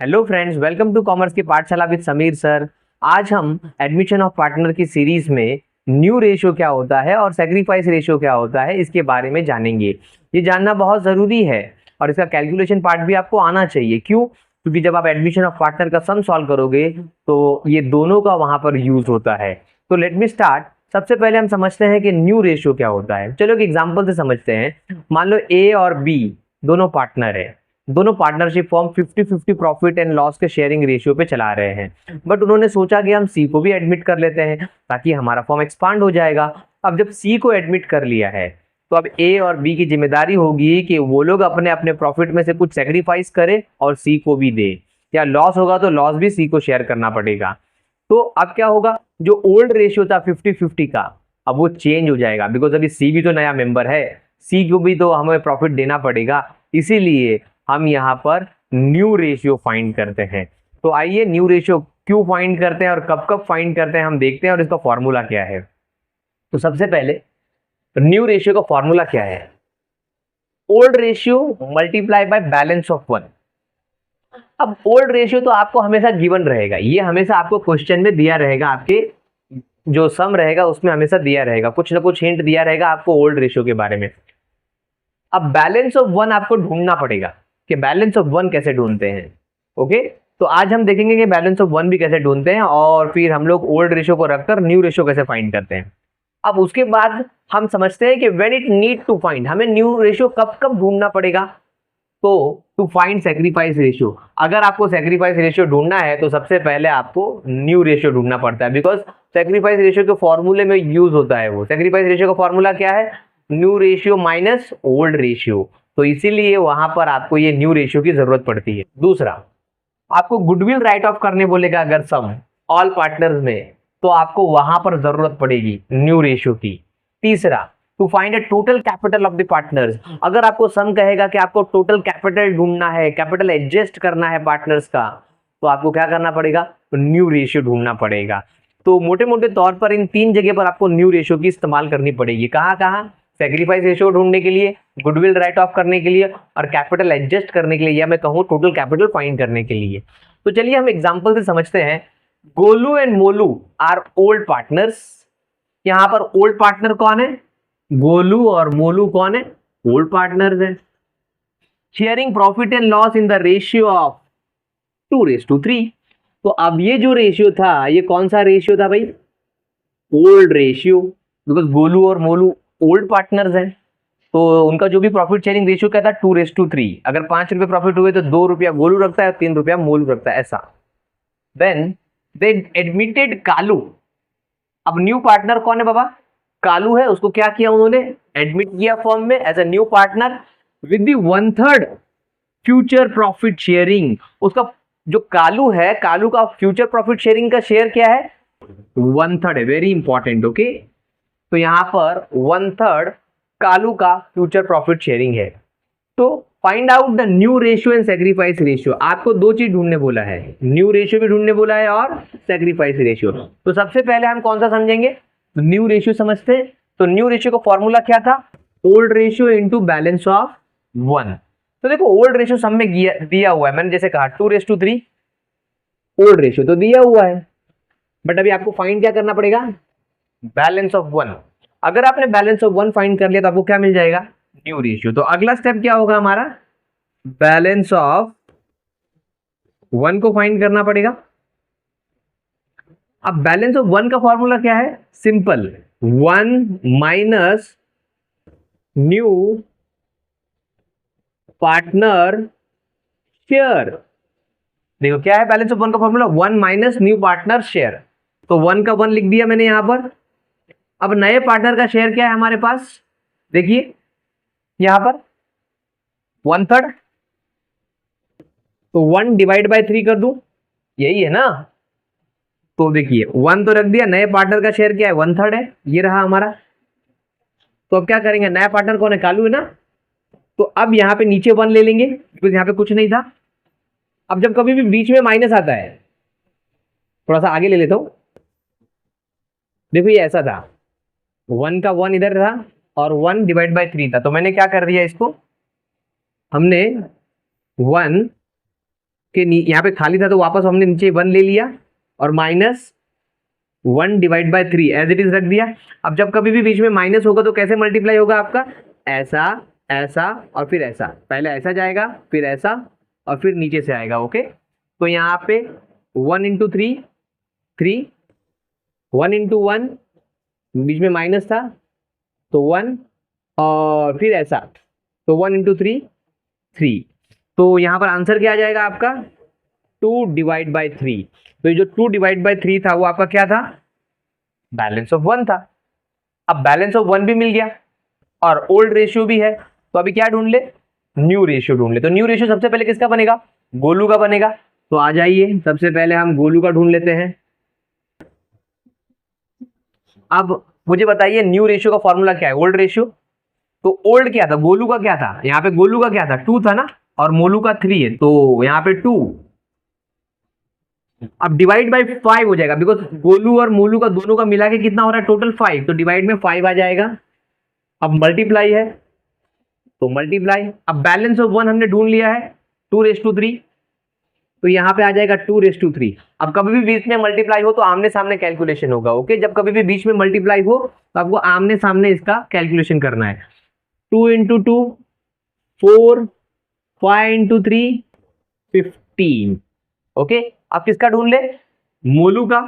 Hello friends, welcome to commerce की पाठशाला with Sameer sir. आज हम एडमिशन ऑफ पार्टनर की सीरीज में न्यू रेशियो क्या होता है और सेक्रीफाइस रेशियो क्या होता है इसके बारे में जानेंगे। ये जानना बहुत ज़रूरी है और इसका कैलकुलेशन पार्ट भी आपको आना चाहिए। क्यों? क्योंकि जब आप एडमिशन ऑफ पार्टनर का सम सॉल्व करोगे तो ये दोनों का वहाँ पर यूज होता है। तो लेट मी स्टार्ट। सबसे पहले हम समझते हैं कि न्यू रेशियो क्या होता है। चलो एक एग्जाम्पल से समझते हैं। मान लो ए और बी दोनों पार्टनर है, दोनों partnership form 50-50 profit and loss के शेयरिंग रेशियो पे चला रहे हैं, बट उन्होंने सोचा कि हम सी को भी एडमिट कर लेते हैं ताकि हमारा फॉर्म एक्सपांड हो जाएगा। अब जब सी को एडमिट कर लिया है तो अब ए और बी की जिम्मेदारी होगी कि वो लोग अपने अपने प्रॉफिट में से कुछ सेक्रीफाइस करें और सी को भी दे, या लॉस होगा तो लॉस भी सी को शेयर करना पड़ेगा। तो अब क्या होगा, जो ओल्ड रेशियो था 50-50 का, अब वो चेंज हो जाएगा बिकॉज अभी सी भी तो नया मेंबर है, सी को भी तो हमें प्रॉफिट देना पड़ेगा। इसीलिए हम यहाँ पर न्यू रेशियो फाइंड करते हैं। तो आइए न्यू रेशियो क्यों फाइंड करते हैं और कब कब फाइंड करते हैं हम देखते हैं और इसका फॉर्मूला क्या है। तो सबसे पहले न्यू रेशियो का फॉर्मूला क्या है? Old ratio multiply by balance of one. अब ओल्ड रेशियो तो आपको हमेशा गिवन रहेगा, ये हमेशा आपको क्वेश्चन में दिया रहेगा, आपके जो सम रहेगा उसमें हमेशा दिया रहेगा, कुछ ना कुछ हिंट दिया रहेगा आपको ओल्ड रेशियो के बारे में। अब बैलेंस ऑफ वन आपको ढूंढना पड़ेगा कि बैलेंस ऑफ वन कैसे ढूंढते हैं। ओके, तो आज हम देखेंगे कि बैलेंस ऑफ वन भी कैसे ढूंढते हैं और फिर हम लोग ओल्ड रेशियो को रखकर न्यू रेशियो कैसे फाइंड करते हैं। अब उसके बाद हम समझते हैं कि when it need to find, हमें न्यू रेशियो कब कब ढूंढना पड़ेगा। तो टू फाइंड सेक्रीफाइस रेशियो, अगर आपको सेक्रीफाइस रेशियो ढूंढना है तो सबसे पहले आपको न्यू रेशियो ढूंढना पड़ता है, बिकॉज सेक्रीफाइस रेशियो के फॉर्मूले में यूज होता है वो। सेक्रीफाइस रेशियो का फॉर्मूला क्या है? New ratio minus old ratio. तो इसीलिए वहां पर आपको ये न्यू रेशियो की जरूरत पड़ती है। दूसरा, आपको गुडविल राइट ऑफ करने बोलेगा अगर सम ऑल पार्टनर्स में, तो आपको वहां पर जरूरत पड़ेगी न्यू रेशियो की। तीसरा, to find a total capital of the partners, अगर आपको सम कहेगा कि आपको टोटल कैपिटल ढूंढना है, कैपिटल एडजस्ट करना है पार्टनर्स का, तो आपको क्या करना पड़ेगा? न्यू रेशियो ढूंढना पड़ेगा। तो मोटे मोटे तौर पर इन तीन जगह पर आपको न्यू रेशियो की इस्तेमाल करनी पड़ेगी। कहाँ कहाँ? सेक्रीफाइस रेशियो ढूंढने के लिए, गुडविल राइट ऑफ करने के लिए और कैपिटल एडजस्ट करने के लिए, या मैं कहूँ टोटल कैपिटल फाइंड करने के लिए। तो चलिए हम एग्जांपल से समझते हैं। Golu and Molu are old partners. यहां पर ओल्ड पार्टनर कौन है? गोलू और मोलू कौन है? ओल्ड पार्टनर्स है। Sharing profit and loss in the ratio of 2:3। तो अब ये जो रेशियो था, ये कौन सा रेशियो था भाई? ओल्ड रेशियो, बिकॉज गोलू और मोलू ओल्ड पार्टनर्स हैं। तो उनका जो भी प्रॉफिट शेयरिंग रेशियो क्या था? 2:3। अगर 5 रुपए प्रॉफिट हुए तो 2 रुपया गोलू रखता है और 3 रुपया मोलू रखता है, ऐसा। Then they admitted Kalu. अब न्यू पार्टनर कौन है बाबा? कालू है। उसको क्या किया उन्होंने? एडमिट किया फॉर्म में as a new partner with the 1/3 future profit sharing. उसका जो कालू है, कालू का फ्यूचर प्रॉफिट शेयरिंग का शेयर क्या है? 1/3 है। Very important. ओके, तो यहां पर 1/3 कालू का फ्यूचर प्रॉफिट शेयरिंग है। तो find out the new ratio and sacrifice ratio. आपको दो चीज ढूंढने बोला है, न्यू रेशियो भी ढूंढने बोला है और सेक्रीफाइस रेशियो। तो सबसे पहले हम कौन सा समझेंगे? न्यू रेशियो समझते हैं। तो न्यू रेशियो का फॉर्मूला क्या था? Old ratio into balance of one. तो देखो ओल्ड रेशियो सब में दिया हुआ है, मैंने जैसे कहा 2:3 ओल्ड रेशियो तो दिया हुआ है, बट अभी आपको फाइंड क्या करना पड़ेगा? Balance of one. अगर आपने बैलेंस ऑफ वन फाइंड कर लिया तो आपको क्या मिल जाएगा? New ratio. तो अगला स्टेप क्या होगा हमारा? बैलेंस ऑफ वन को फाइंड करना पड़ेगा। अब बैलेंस ऑफ वन का फॉर्मूला क्या है? Simple, 1 minus new partner share. देखो क्या है बैलेंस ऑफ वन का formula? 1 minus new partner share. तो 1 का 1 लिख दिया मैंने यहां पर। अब नए पार्टनर का शेयर क्या है हमारे पास? देखिए यहां पर 1/3, तो 1 डिवाइड बाय 3 कर दूं, यही है ना। तो देखिए 1 तो रख दिया, नए पार्टनर का शेयर क्या है? 1/3 है, ये रहा हमारा। तो अब क्या करेंगे? नया पार्टनर कौन है? कालू है ना। तो अब यहां पे नीचे 1 ले लेंगे बिकॉज यहां पे कुछ नहीं था। अब जब कभी भी बीच में माइनस आता है, थोड़ा सा आगे ले लेता हूं, देखो ये ऐसा था, 1 का 1 इधर था और 1 डिवाइड बाय 3 था। तो मैंने क्या कर दिया, इसको हमने 1 के यहाँ पे खाली था तो वापस हमने नीचे 1 ले लिया और -1/3 एज इट इज रख दिया। अब जब कभी भी बीच में माइनस होगा तो कैसे मल्टीप्लाई होगा आपका, ऐसा ऐसा और फिर ऐसा, पहले ऐसा जाएगा फिर ऐसा और फिर नीचे से आएगा। ओके, तो यहाँ पे 1 × 3 3, 1 × 1 बीच में माइनस था तो 1 और फिर ऐसा, तो 1 × 3 3। तो यहाँ पर आंसर क्या आ जाएगा आपका 2/3। तो ये जो 2/3 था वो आपका क्या था, बैलेंस ऑफ 1 था। अब बैलेंस ऑफ 1 भी मिल गया और ओल्ड रेशियो भी है, तो अभी क्या ढूंढ ले, न्यू रेशियो ढूंढ ले। तो न्यू रेशियो सबसे पहले किसका बनेगा, गोलू का बनेगा। तो आ जाइए सबसे पहले हम गोलू का ढूंढ लेते हैं। अब मुझे बताइए न्यू रेशियो का फॉर्मूला क्या है, ओल्ड रेशियो। तो ओल्ड क्या था, गोलू का क्या था, यहाँ पे गोलू का क्या था 2 था ना, और मोलू का 3 है तो यहाँ पे 2। अब डिवाइड बाय 5 हो जाएगा, बिकॉज गोलू और मोलू का दोनों का मिला के कितना हो रहा है टोटल 5, तो डिवाइड में 5 आ जाएगा। अब मल्टीप्लाई है तो मल्टीप्लाई। अब बैलेंस ऑफ 1 हमने ढूंढ लिया है 2/3, तो यहाँ पे आ जाएगा 2/3। अब कभी भी बीच में मल्टीप्लाई हो तो आमने सामने कैलकुलेशन होगा। ओके, जब कभी भी बीच में मल्टीप्लाई हो तो आपको आमने सामने इसका कैलकुलेशन करना है। 2 × 2 4, 5 × 3 15। ओके, अब किसका ढूंढ ले, मोलू का।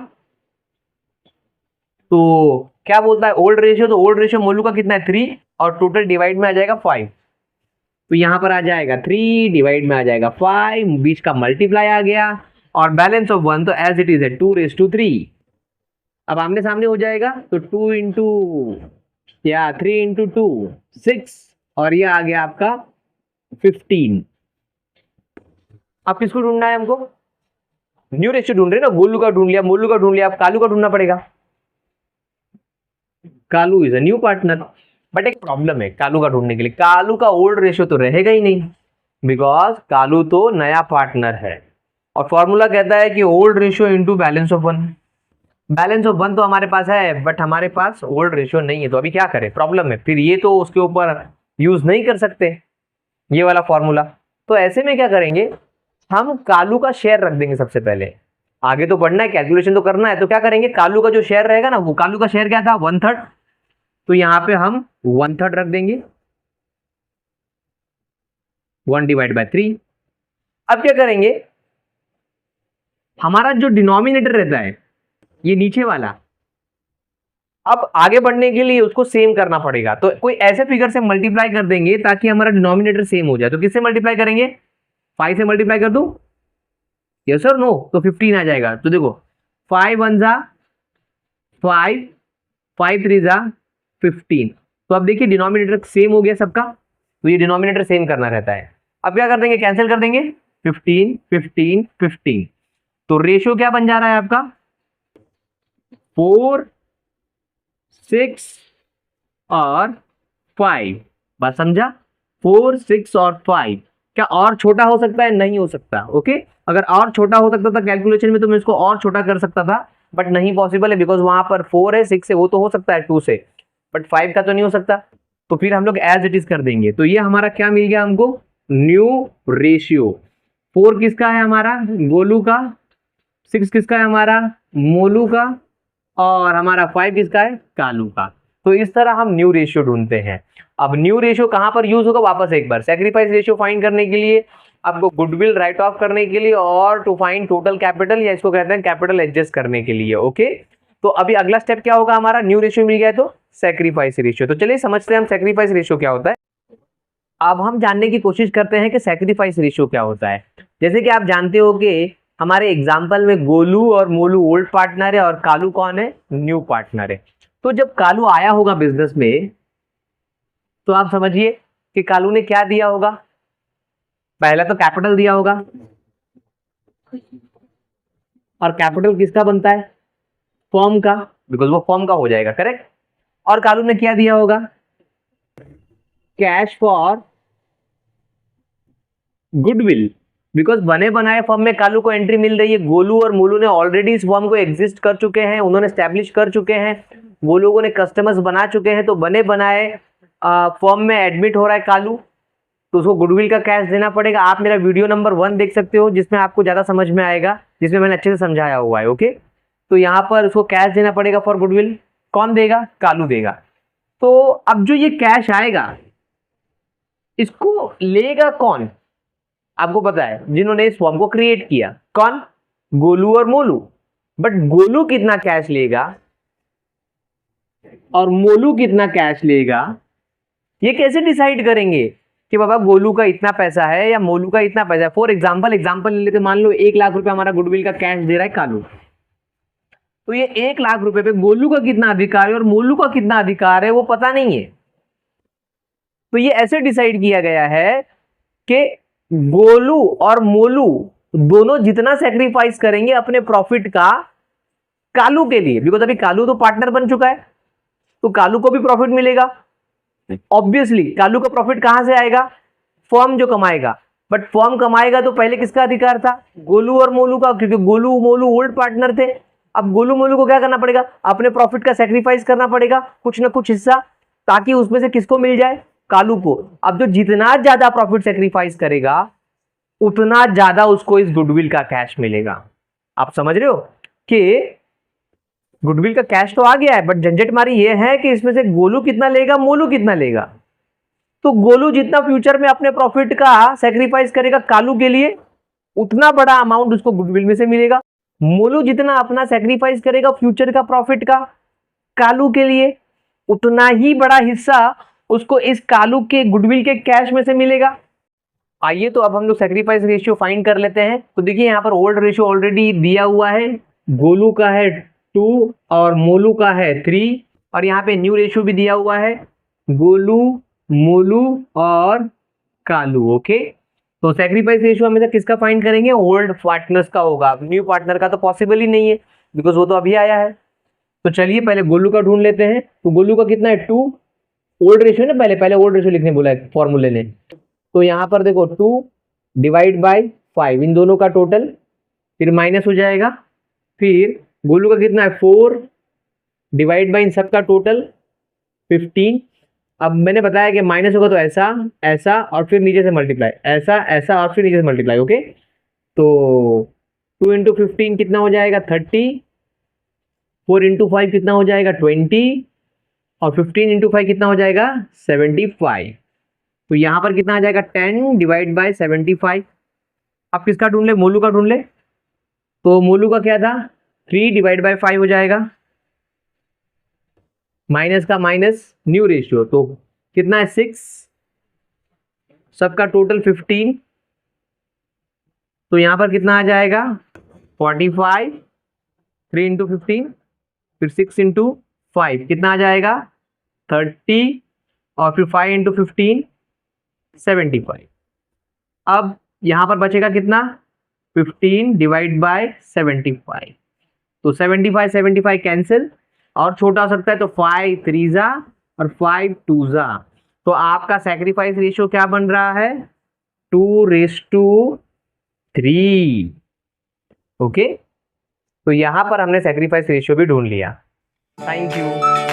तो क्या बोलता है ओल्ड रेशियो, तो ओल्ड रेशियो मोलू का कितना है 3 और टोटल डिवाइड में आ जाएगा 5। तो यहां पर आ जाएगा 3 डिवाइड में आ जाएगा 5, बीच का मल्टीप्लाई आ गया और बैलेंस ऑफ 1 तो एज इट इज है 2/3। अब आमने सामने हो जाएगा तो 3 × 2 6 और ये आ गया आपका 15। अब किसको ढूंढना है हमको, न्यू रेशियो ढूंढ रहे ना, गोलू का ढूंढ लिया, मोलू का ढूंढ लिया, अब कालू का ढूंढना पड़ेगा। Kalu is a new partner, but एक प्रॉब्लम है कालू का ढूंढने के लिए, कालू का ओल्ड रेशियो तो रहेगा ही नहीं, बिकॉज कालू तो नया पार्टनर है और फॉर्मूला कहता है कि old ratio into balance of 1। Balance of 1 तो हमारे पास है बट हमारे पास ओल्ड रेशियो नहीं है, तो अभी क्या करें, प्रॉब्लम है। फिर ये तो उसके ऊपर यूज नहीं कर सकते ये वाला फॉर्मूला, तो ऐसे में क्या करेंगे, हम कालू का शेयर रख देंगे सबसे पहले। आगे तो बढ़ना है, कैलकुलेशन तो करना है, तो क्या करेंगे, कालू का जो शेयर रहेगा ना, वो कालू का शेयर क्या था 1/3, तो यहां पे हम 1/3 रख देंगे 1/3। अब क्या करेंगे, हमारा जो डिनोमिनेटर रहता है ये नीचे वाला, अब आगे बढ़ने के लिए उसको सेम करना पड़ेगा, तो कोई ऐसे फिगर से मल्टीप्लाई कर देंगे ताकि हमारा डिनोमिनेटर सेम हो जाए। तो किससे मल्टीप्लाई करेंगे, 5 से मल्टीप्लाई कर दूं, यस और नो, तो 15 आ जाएगा। तो देखो 5 1 जा 5, 5 3 जा 15। तो अब देखिए डिनोमिनेटर सेम हो गया सबका, तो ये डिनोमिनेटर सेम करना रहता है। अब क्या कर देंगे, कैंसिल कर देंगे 15 15 15। तो रेशियो क्या बन जा रहा है आपका 4 6 और 5। बात समझा, 4 6 और 5। क्या और छोटा हो सकता है, नहीं हो सकता। ओके, अगर और छोटा हो सकता था कैलकुलेशन में तो मैं इसको और छोटा कर सकता था, बट नहीं पॉसिबल है, बिकॉज वहां पर 4 है 6 है, वो तो हो सकता है 2 से, बट 5 का तो नहीं हो सकता। तो फिर हम लोग एज इट इज कर देंगे। तो ये हमारा क्या मिल गया हमको, न्यू रेशियो। 4 किसका है हमारा, गोलू का, 6 किसका है हमारा, मोलू का, और हमारा 5 किसका है, कालू का। तो इस तरह हम न्यू रेशियो ढूंढते हैं। अब न्यू रेशियो कहां पर यूज होगा, वापस एक बार, सैक्रिफाइस रेशियो फाइंड करने के लिए, आपको गुडविल राइट ऑफ करने के लिए, और टू फाइंड टोटल कैपिटल, या इसको कहते हैं कैपिटल एडजस्ट करने के लिए। ओके, तो अभी अगला स्टेप क्या होगा हमारा, न्यू रेशियो मिल गया है तो सैक्रिफाइस रेशियो। तो चलिए समझते हैं हम सैक्रिफाइस रेशियो क्या होता है। अब हम जानने की कोशिश करते हैं कि सैक्रिफाइस रेशियो क्या होता है। जैसे कि आप जानते हो कि हमारे एग्जाम्पल में गोलू और मोलू ओल्ड पार्टनर है और कालू कौन है, न्यू पार्टनर है। तो जब कालू आया होगा बिजनेस में, तो आप समझिए कि कालू ने क्या दिया होगा, पहला तो कैपिटल दिया होगा, और कैपिटल किसका बनता है, फर्म का, बिकॉज वो फर्म का हो जाएगा, करेक्ट। और कालू ने क्या दिया होगा, कैश फॉर गुडविल, बिकॉज बने बनाए फर्म में कालू को एंट्री मिल रही है। गोलू और मोलू ने ऑलरेडी इस फर्म को एग्जिस्ट कर चुके हैं, उन्होंने स्टैब्लिश कर चुके हैं, वो लोगों ने कस्टमर्स बना चुके हैं, तो बने बनाए फर्म में एडमिट हो रहा है कालू। तो उसको गुडविल का कैश देना पड़ेगा। आप मेरा वीडियो नंबर 1 देख सकते हो, जिसमें आपको ज़्यादा समझ में आएगा, जिसमें मैंने अच्छे से समझाया हुआ है। ओके, तो यहाँ पर उसको कैश देना पड़ेगा फॉर गुडविल। कौन देगा? कालू देगा। तो अब जो ये कैश आएगा इसको लेगा कौन? आपको पता है, जिन्होंने इस फॉर्म को क्रिएट किया। कौन? गोलू और मोलू। बट गोलू कितना कैश लेगा और मोलू कितना कैश लेगा, ये कैसे डिसाइड करेंगे कि बाबा गोलू का इतना पैसा है या मोलू का इतना पैसा है? फॉर एग्जाम्पल ले लेते, मान लो 1 लाख रुपए हमारा गुडविल का कैश दे रहा है कालू। तो ये 1 लाख रुपए पे गोलू का कितना अधिकार है और मोलू का कितना अधिकार है वो पता नहीं है। तो ये ऐसे डिसाइड किया गया है कि गोलू और मोलू दोनों जितना सेक्रीफाइस करेंगे अपने प्रॉफिट का कालू के लिए, बिकॉज अभी कालू तो पार्टनर बन चुका है, तो कालू को भी प्रॉफिट मिलेगा। ऑब्वियसली कालू का प्रॉफिट कहां से आएगा? फर्म जो कमाएगा। बट फर्म कमाएगा तो पहले किसका अधिकार था? गोलू और मोलू का, क्योंकि गोलू मोलू ओल्ड पार्टनर थे। अब गोलू मोलू को क्या करना पड़ेगा? अपने प्रॉफिट का सेक्रीफाइस करना पड़ेगा, कुछ ना कुछ हिस्सा, ताकि उसमें से किसको मिल जाए? कालू को। अब जो जितना ज्यादा प्रॉफिट सेक्रीफाइस करेगा उतना ज्यादा उसको इस गुडविल का कैश मिलेगा। आप समझ रहे हो कि गुडविल का कैश तो आ गया है, बट झंझट मारी ये है कि इसमें से गोलू कितना लेगा, मोलू कितना लेगा। तो गोलू जितना फ्यूचर में अपने प्रॉफिट का सेक्रीफाइस करेगा कालू के लिए, उतना बड़ा अमाउंट उसको गुडविल में से मिलेगा। मोलू जितना अपना सेक्रीफाइस करेगा फ्यूचर का प्रॉफिट का कालू के लिए, उतना ही बड़ा हिस्सा उसको इस कालू के गुडविल के कैश में से मिलेगा। आइए तो अब हम लोग सेक्रीफाइस रेशियो फाइंड कर लेते हैं। तो देखिए यहाँ पर ओल्ड रेशियो ऑलरेडी दिया हुआ है, गोलू का है 2 और मोलू का है 3, और यहाँ पे न्यू रेशियो भी दिया हुआ है, गोलू, मोलू और कालू। ओके, तो सेक्रीफाइस रेशियो हमेशा किसका फाइंड करेंगे? ओल्ड पार्टनर्स का होगा। न्यू पार्टनर का तो पॉसिबल ही नहीं है, बिकॉज वो तो अभी आया है। तो चलिए पहले गोलू का ढूंढ लेते हैं। तो गोलू का कितना है? 2। ओल्ड रेशियो ना, पहले ओल्ड रेशियो लिखने बोला है फॉर्मूले ने। तो यहाँ पर देखो 2 डिवाइड बाई 5, इन दोनों का टोटल, फिर माइनस हो जाएगा। फिर गोलू का कितना है? 4 डिवाइड बाई इन सब का टोटल 15। अब मैंने बताया कि माइनस होगा तो ऐसा ऐसा और फिर नीचे से मल्टीप्लाई, ऐसा ऐसा और फिर नीचे से मल्टीप्लाई। ओके, तो 2 इंटू 15 कितना हो जाएगा? 30। 4 इंटू 5 कितना हो जाएगा? 20। और 15 इंटू 5 कितना हो जाएगा? 75। तो यहाँ पर कितना आ जाएगा? 10 डिवाइड बाई 75। अब किसका ढूंढ ले? मोलू का ढूंढ ले। तो मोलू का क्या था? 3 डिवाइड बाई 5 हो जाएगा, माइनस का माइनस, न्यू रेशियो, तो कितना है? 6, सबका टोटल 15। तो यहाँ पर कितना आ जाएगा? 45। 3 इंटू 15, फिर 6 इंटू 5 कितना आ जाएगा? 30, और फिर 5 इंटू 15 75। अब यहाँ पर बचेगा कितना? 15 डिवाइड बाय 75। तो 75 कैंसिल, और छोटा हो सकता है तो 5 3 जा और 5 2 जा। तो आपका सेक्रीफाइस रेशियो क्या बन रहा है? 2:3। ओके, तो यहां पर हमने सेक्रीफाइस रेशियो भी ढूंढ लिया। Thank you.